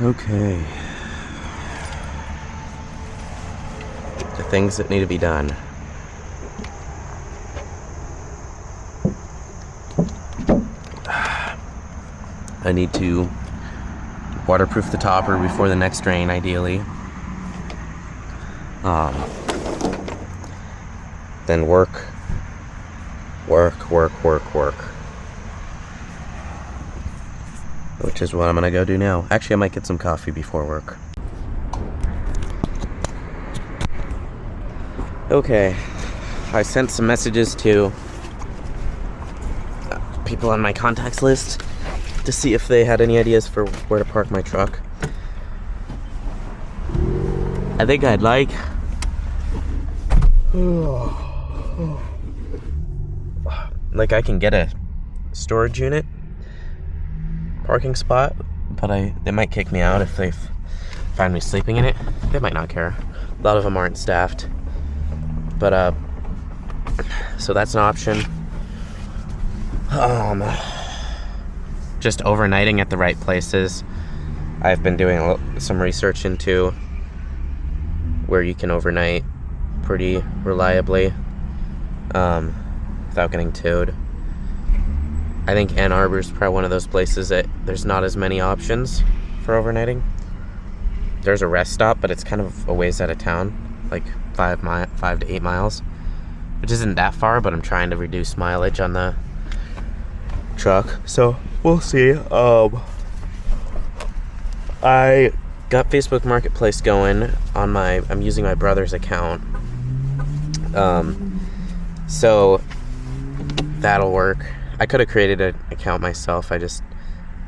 Okay. The things that need to be done. I need to waterproof the topper before the next rain, ideally. Then work. Which is what I'm gonna go do now. Actually, I might get some coffee before work. Okay, I sent some messages to people on my contacts list to see if they had any ideas for where to park my truck. I think I'd like I can get a storage unit parking spot, but they might kick me out if they find me sleeping in it. They might not care. A lot of them aren't staffed, but so that's an option. Just overnighting at the right places. I've been doing some research into where you can overnight pretty reliably without getting towed. I think Ann Arbor is probably one of those places that there's not as many options for overnighting. There's a rest stop, but it's kind of a ways out of town, like 5 to 8 miles, which isn't that far, but I'm trying to reduce mileage on the truck, so we'll see. I got Facebook Marketplace going on I'm using my brother's account, so that'll work. I could have created an account myself, I just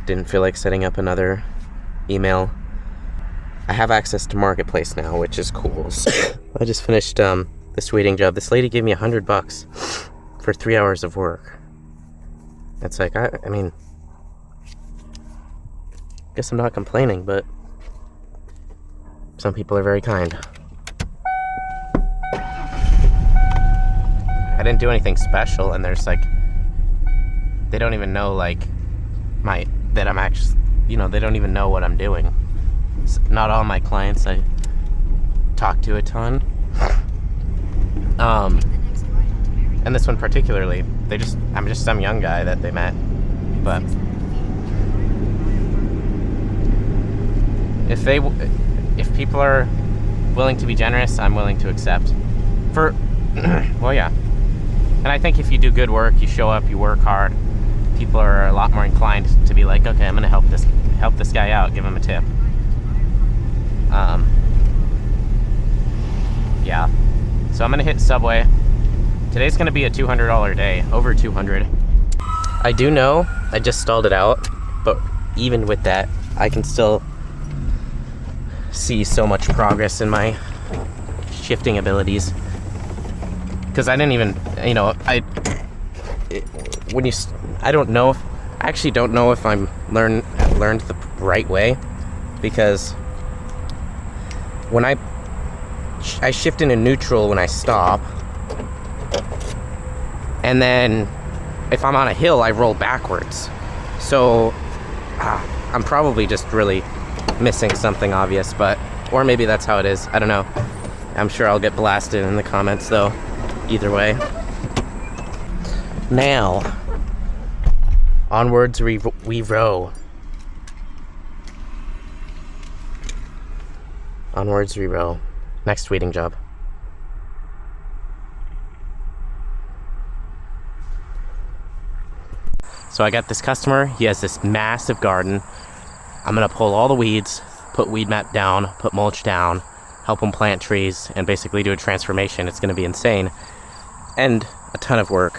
didn't feel like setting up another email. I have access to Marketplace now, which is cool. So I just finished this waiting job. This lady gave me $100 for 3 hours of work. It's like, I mean, guess I'm not complaining, but some people are very kind. I didn't do anything special, and there's like, they don't even know like that I'm actually, they don't even know what I'm doing. Not all my clients I talk to a ton. And this one particularly, I'm just some young guy that they met. But if people are willing to be generous, I'm willing to accept. Well, yeah. And I think if you do good work, you show up, you work hard, people are a lot more inclined to be like, okay, I'm gonna help this guy out, give him a tip. Yeah. So I'm gonna hit Subway. Today's gonna be a $200 day, over 200. I do know I just stalled it out, but even with that, I can still see so much progress in my shifting abilities. Because I didn't even, I actually don't know if I've learned the right way, because when I shift into neutral when I stop, and then if I'm on a hill, I roll backwards. So I'm probably just really missing something obvious, or maybe that's how it is. I don't know. I'm sure I'll get blasted in the comments though. Either way. Now, onwards we row. Onwards we row. Next tweeting job. So I got this customer. He has this massive garden. I'm gonna pull all the weeds, put weed mat down, put mulch down, help him plant trees, and basically do a transformation. It's gonna be insane. And a ton of work.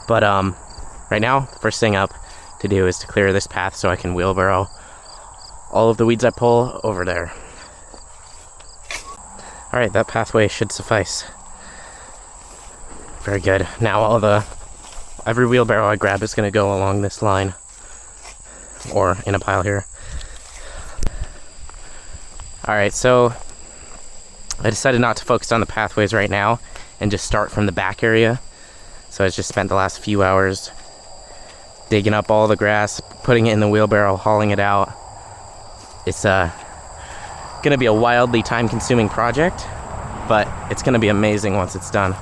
But right now, first thing up to do is to clear this path so I can wheelbarrow all of the weeds I pull over there. Alright, that pathway should suffice. Very good. Now every wheelbarrow I grab is going to go along this line. Or in a pile here. Alright, so I decided not to focus on the pathways right now and just start from the back area. So I just spent the last few hours digging up all the grass, putting it in the wheelbarrow, hauling it out, It's gonna be a wildly time-consuming project, but it's gonna be amazing once it's done.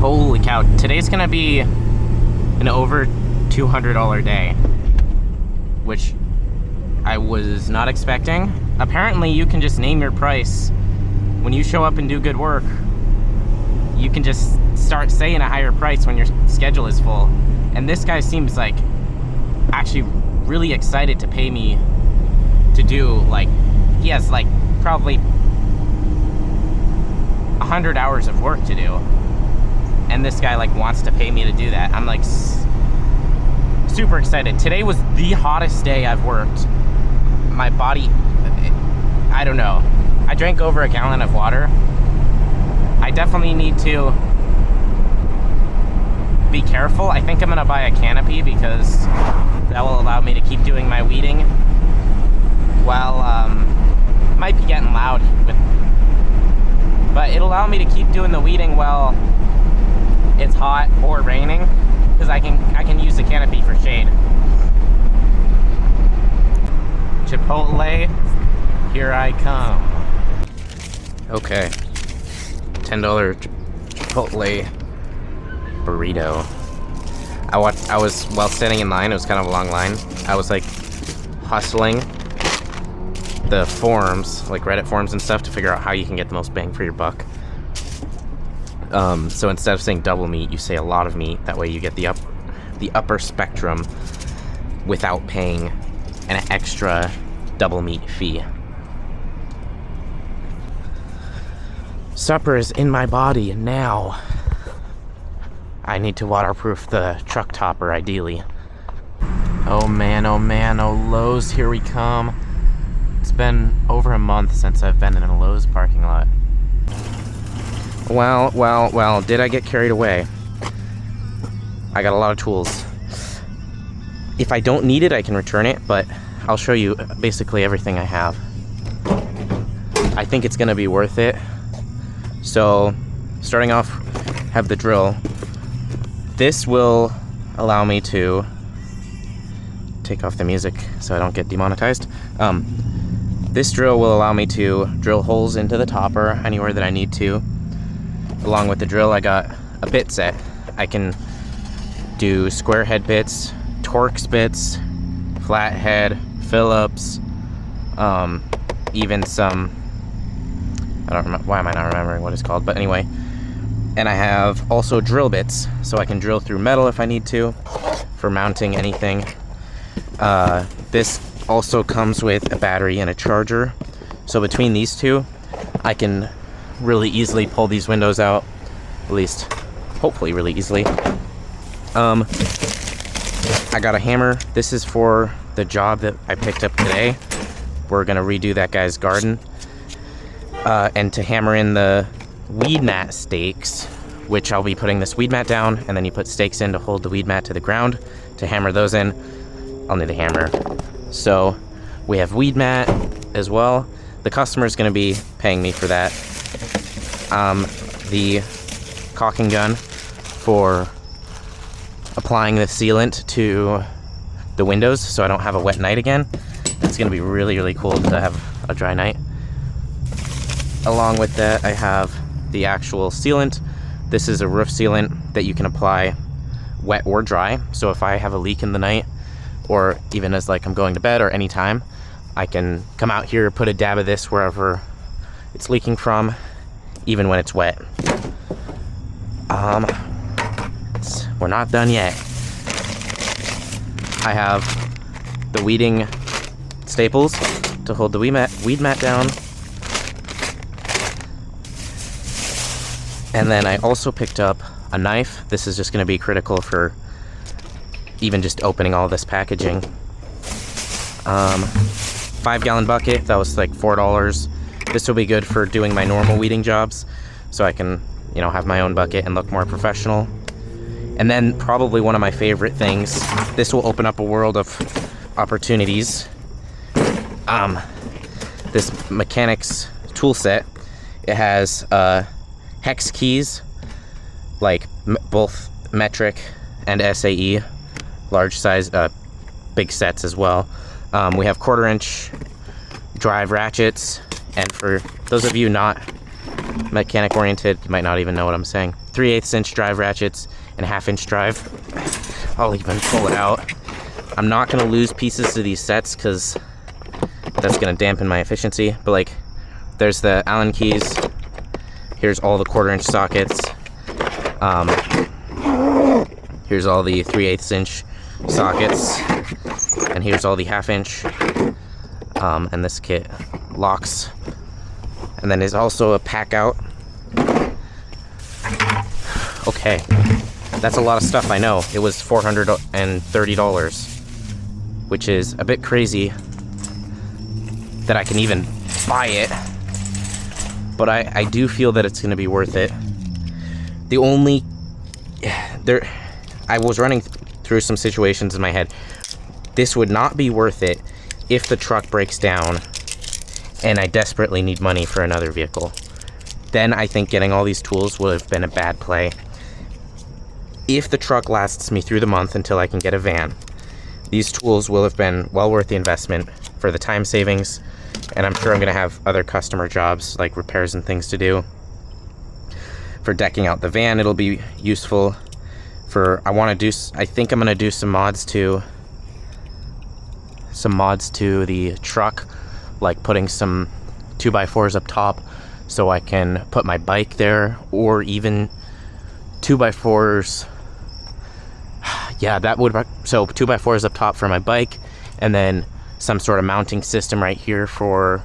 Holy cow, today's gonna be an over $200 day, which I was not expecting. Apparently you can just name your price. When you show up and do good work, you can just start saying a higher price when your schedule is full. And this guy seems like actually really excited to pay me to do, like, he has like probably 100 hours of work to do. And this guy like wants to pay me to do that. I'm like super excited. Today was the hottest day I've worked. My body, I don't know. I drank over a gallon of water. I definitely need to be careful. I think I'm gonna buy a canopy because that will allow me to keep doing my weeding while, might be getting loud, but it'll allow me to keep doing the weeding while it's hot or raining, because I can use the canopy for shade. Chipotle, here I come. Okay, $10 Chipotle burrito. I was, while standing in line, it was kind of a long line, I was like hustling the forums, like Reddit forums and stuff, to figure out how you can get the most bang for your buck. So instead of saying double meat, you say a lot of meat. That way you get the upper spectrum without paying an extra double meat fee. Supper is in my body, and now I need to waterproof the truck topper, ideally. Oh man, oh man, oh Lowe's, here we come. It's been over a month since I've been in a Lowe's parking lot. Well, did I get carried away? I got a lot of tools. If I don't need it, I can return it, but I'll show you basically everything I have. I think it's gonna be worth it. So, starting off, have the drill. This will allow me to take off the music so I don't get demonetized. This drill will allow me to drill holes into the topper anywhere that I need to. Along with the drill, I got a bit set. I can do square head bits, Torx bits, flathead, Phillips, even some, I don't remember, why am I not remembering what it's called, but anyway. And I have also drill bits, so I can drill through metal if I need to, for mounting anything. This also comes with a battery and a charger, so between these two, I can really easily pull these windows out, at least hopefully really easily. I got a hammer. This is for the job that I picked up today. We're gonna redo that guy's garden, and to hammer in the weed mat stakes, which I'll be putting this weed mat down, and then you put stakes in to hold the weed mat to the ground. To hammer those in, I'll need a hammer. So we have weed mat as well. The customer is going to be paying me for that. The caulking gun for applying the sealant to the windows so I don't have a wet night again. It's going to be really, really cool to have a dry night. Along with that, I have the actual sealant. This is a roof sealant that you can apply wet or dry. So if I have a leak in the night, or even as like I'm going to bed or anytime, I can come out here, put a dab of this wherever it's leaking from, even when it's wet. We're not done yet. I have the weeding staples to hold the weed mat down. And then I also picked up a knife. This is just going to be critical for even just opening all this packaging. 5-gallon bucket, that was like $4. This will be good for doing my normal weeding jobs, so I can, you know, have my own bucket and look more professional. And then probably one of my favorite things, this will open up a world of opportunities. This mechanics tool set, it has hex keys, like both metric and SAE, large size, big sets as well. We have 1/4-inch drive ratchets, and for those of you not mechanic oriented, you might not even know what I'm saying. 3/8 inch drive ratchets and 1/2 inch drive. I'll even pull it out. I'm not gonna lose pieces to these sets because that's gonna dampen my efficiency, but like, there's the Allen keys. Here's all the 1/4-inch sockets. Here's all the 3/8 inch sockets, and here's all the 1/2 inch. And this kit locks. And then there's also a pack out. Okay, that's a lot of stuff, I know. It was $430, which is a bit crazy that I can even buy it. But I do feel that it's gonna be worth it. I was running through some situations in my head. This would not be worth it if the truck breaks down and I desperately need money for another vehicle. Then I think getting all these tools would have been a bad play. If the truck lasts me through the month until I can get a van, these tools will have been well worth the investment for the time savings, and I'm sure I'm gonna have other customer jobs like repairs and things to do. For decking out the van, it'll be useful. I think I'm gonna do some mods to the truck, like putting some 2x4s up top so I can put my bike there, or even 2x4s. Yeah, so 2x4s up top for my bike, and then some sort of mounting system right here for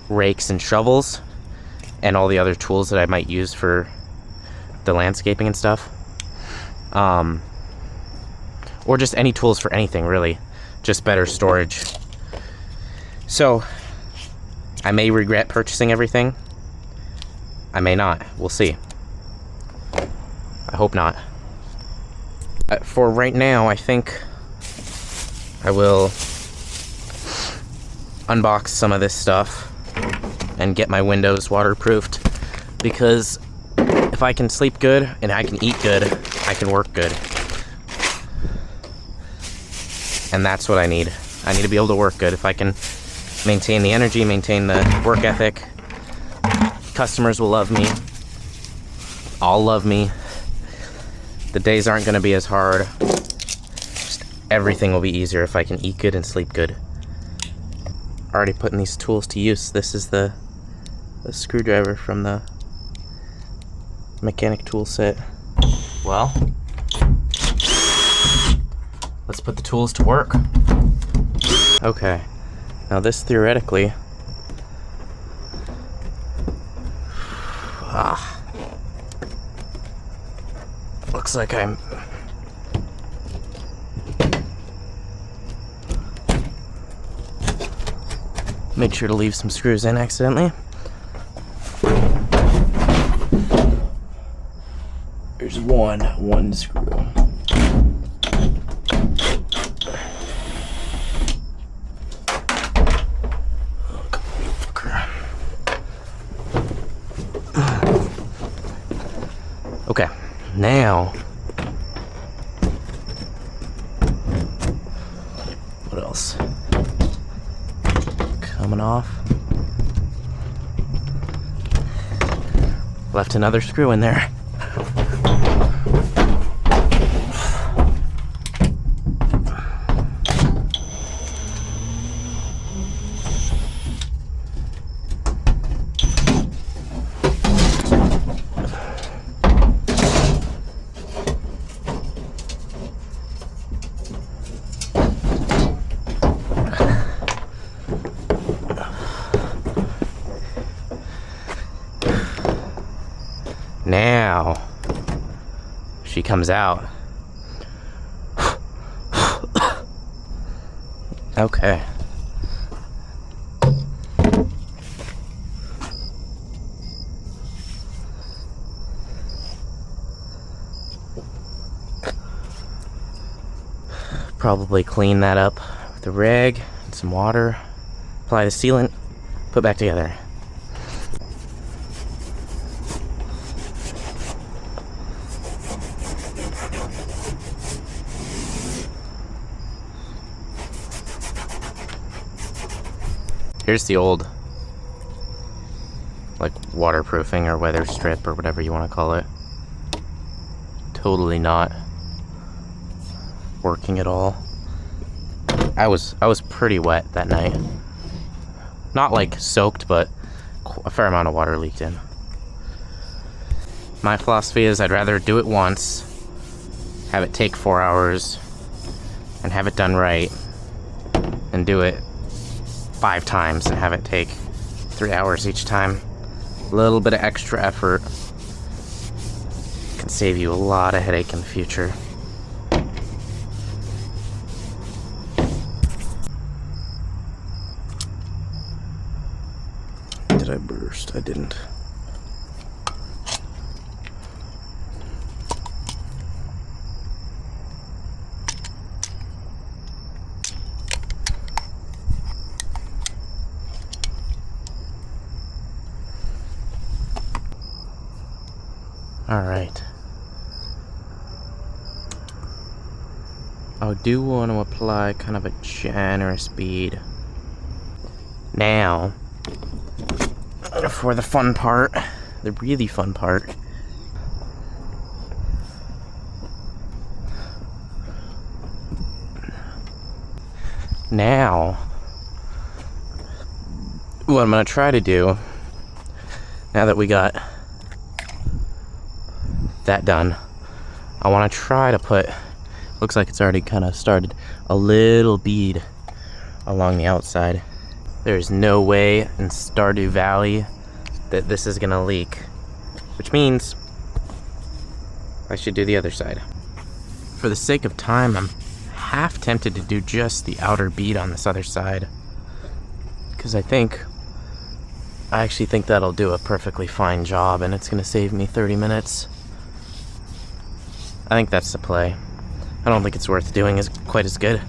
rakes and shovels and all the other tools that I might use for the landscaping and stuff. Or just any tools for anything, really. Just better storage. So, I may regret purchasing everything. I may not. We'll see. I hope not. For right now, I think I will unbox some of this stuff and get my windows waterproofed, because if I can sleep good and I can eat good, I can work good. And that's what I need. I need to be able to work good. If I can maintain the energy, maintain the work ethic, customers will love me. I'll love me. The days aren't going to be as hard. Just everything will be easier if I can eat good and sleep good. Already putting these tools to use. This is the screwdriver from the mechanic tool set. Well, let's put the tools to work. Okay, now this theoretically, looks like I'm made sure to leave some screws in accidentally. There's one screw. Okay, now what else? Coming off. Left another screw in there. Now she comes out. Okay. Probably clean that up with a rag and some water, apply the sealant, put back together. Here's the old, like, waterproofing or weather strip or whatever you want to call it. Totally not working at all. I was pretty wet that night. Not like soaked, but a fair amount of water leaked in. My philosophy is I'd rather do it once, have it take 4 hours, and have it done right, than do it 5 times and have it take 3 hours each time. A little bit of extra effort can save you a lot of headache in the future. Did I burst? I didn't. All right. I do want to apply kind of a generous bead. Now, for the fun part, the really fun part. Now, what I'm gonna try to do, now that we got that done, I want to try to put, looks like it's already kind of started, a little bead along the outside. There's no way in Stardew Valley that this is gonna leak, which means I should do the other side. For the sake of time, I'm half tempted to do just the outer bead on this other side, because I actually think that'll do a perfectly fine job, and it's gonna save me 30 minutes. I think that's the play. I don't think it's worth doing quite as good.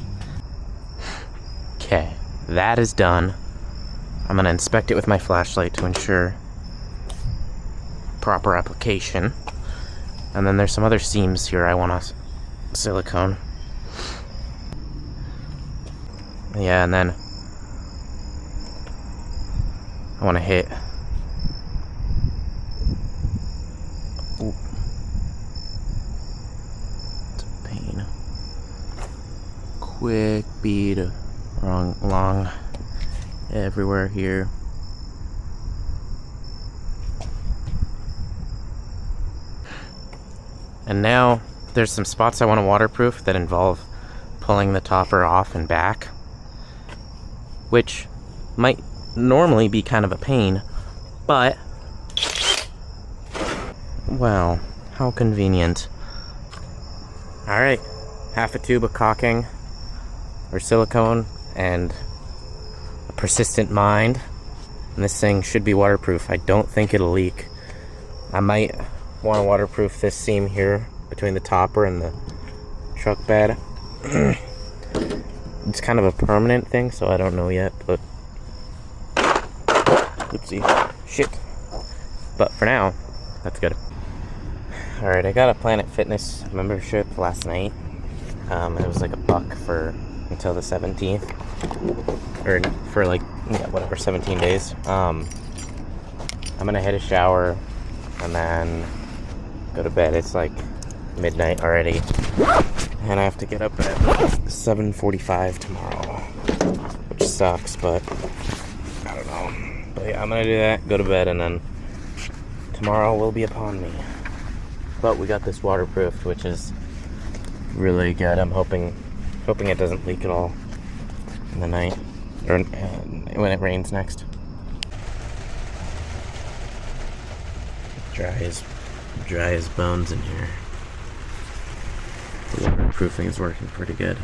Okay, that is done. I'm gonna inspect it with my flashlight to ensure proper application. And then there's some other seams here I want to silicone. Yeah, and then I want to hit. Ooh. It's a pain. Quick bead along everywhere here. And now there's some spots I want to waterproof that involve pulling the topper off and back, which might normally be kind of a pain, but, well, how convenient. Alright, half a tube of caulking or silicone and a persistent mind, and this thing should be waterproof. I don't think it'll leak. I might want to waterproof this seam here between the topper and the truck bed. It's kind of a permanent thing, so I don't know yet, but oopsie, shit. But for now, that's good. Alright, I got a Planet Fitness membership last night. It was like $1 for until the 17th, or for like, yeah, whatever, 17 days. I'm gonna hit a shower and then go to bed. It's like midnight already, and I have to get up at 7:45 tomorrow, which sucks, but I don't know. But yeah, I'm gonna do that, go to bed, and then tomorrow will be upon me. But we got this waterproofed, which is really good. I'm hoping it doesn't leak at all in the night, or when it rains next. Dry as bones in here. The waterproofing is working pretty good.